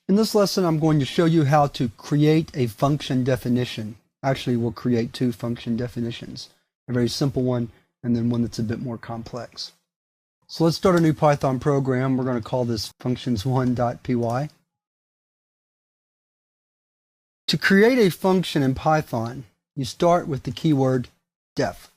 In this lesson, I'm going to show you how to create a function definition. Actually, we'll create two function definitions, a very simple one and then one that's a bit more complex. So let's start a new Python program. We're going to call this functions1.py. To create a function in Python, you start with the keyword def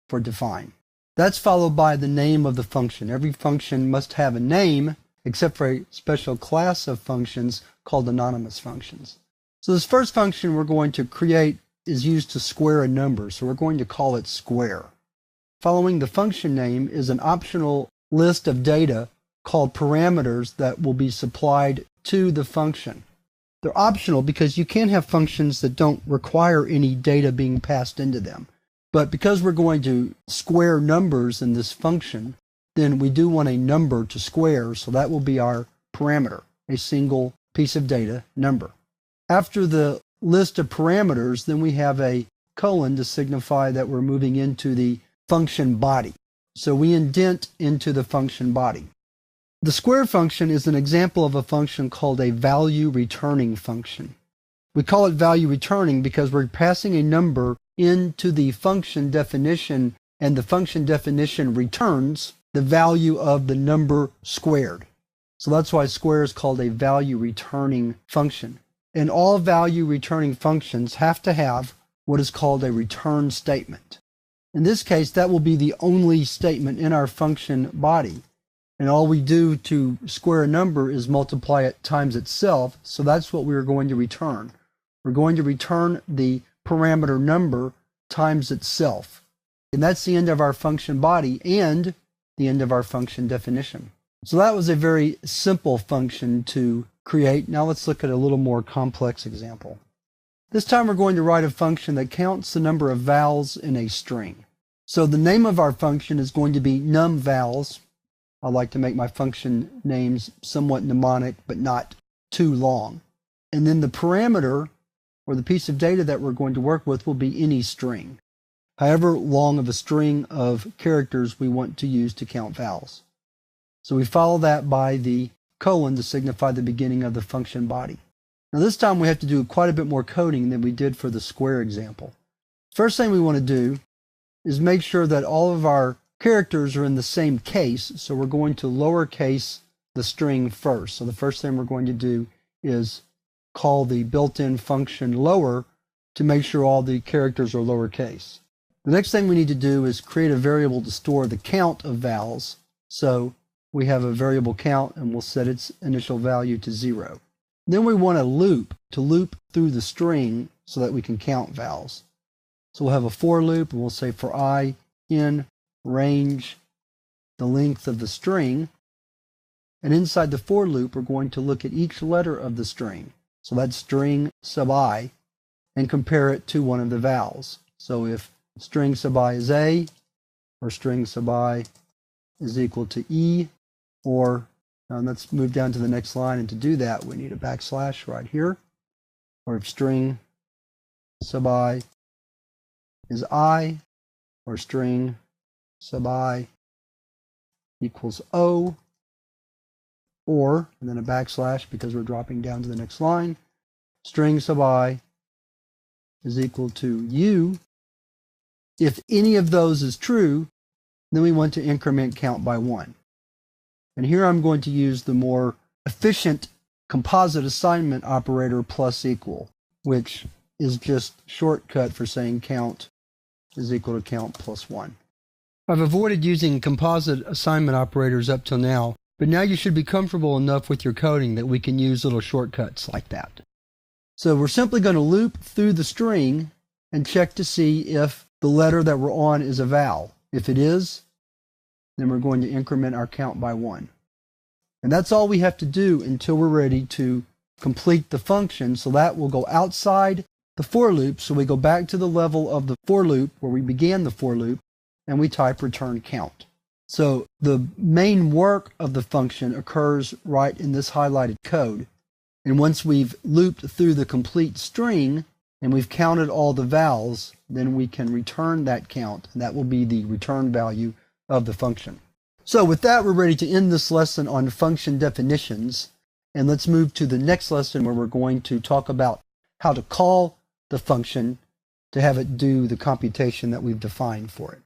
for define. That's followed by the name of the function. Every function must have a name, except for a special class of functions called anonymous functions. So this first function we're going to create is used to square a number, so we're going to call it square. Following the function name is an optional list of data called parameters that will be supplied to the function. They're optional because you can have functions that don't require any data being passed into them. But because we're going to square numbers in this function, then we do want a number to square, so that will be our parameter, a single piece of data, number. After the list of parameters, then we have a colon to signify that we're moving into the function body. So we indent into the function body. The square function is an example of a function called a value returning function. We call it value returning because we're passing a number into the function definition, and the function definition returns the value of the number squared. So that's why square is called a value returning function. And all value returning functions have to have what is called a return statement. In this case, that will be the only statement in our function body. And all we do to square a number is multiply it times itself. So that's what we're going to return. We're going to return the parameter number times itself. And that's the end of our function body and the end of our function definition. So that was a very simple function to create. Now let's look at a little more complex example. This time we're going to write a function that counts the number of vowels in a string. So the name of our function is going to be numVals. I like to make my function names somewhat mnemonic, but not too long. And then the parameter, or the piece of data that we're going to work with, will be any string, however long of a string of characters we want to use to count vowels. So we follow that by the colon to signify the beginning of the function body. Now this time we have to do quite a bit more coding than we did for the square example. First thing we want to do is make sure that all of our characters are in the same case, so we're going to lowercase the string first. So the first thing we're going to do is call the built-in function lower to make sure all the characters are lowercase. The next thing we need to do is create a variable to store the count of vowels. So we have a variable count and we'll set its initial value to 0. Then we want a loop to loop through the string so that we can count vowels. So we'll have a for loop and we'll say for I in range the length of the string. And inside the for loop we're going to look at each letter of the string. So that's string sub I, and compare it to one of the vowels. So if string sub I is A, or string sub I is equal to E, or let's move down to the next line, and to do that we need a backslash right here. Or if string sub I is I, or string sub I equals O, or, and then a backslash because we're dropping down to the next line, string sub I is equal to U. If any of those is true, then we want to increment count by 1. And here I'm going to use the more efficient composite assignment operator plus equal, which is just shortcut for saying count is equal to count plus 1. I've avoided using composite assignment operators up till now, but now you should be comfortable enough with your coding that we can use little shortcuts like that. So we're simply going to loop through the string and check to see if the letter that we're on is a vowel. If it is, then we're going to increment our count by 1. And that's all we have to do until we're ready to complete the function. So that will go outside the for loop. So we go back to the level of the for loop where we began the for loop, and we type return count. So the main work of the function occurs right in this highlighted code. And once we've looped through the complete string and we've counted all the vowels, then we can return that count, and that will be the return value of the function. So with that, we're ready to end this lesson on function definitions. And let's move to the next lesson where we're going to talk about how to call the function to have it do the computation that we've defined for it.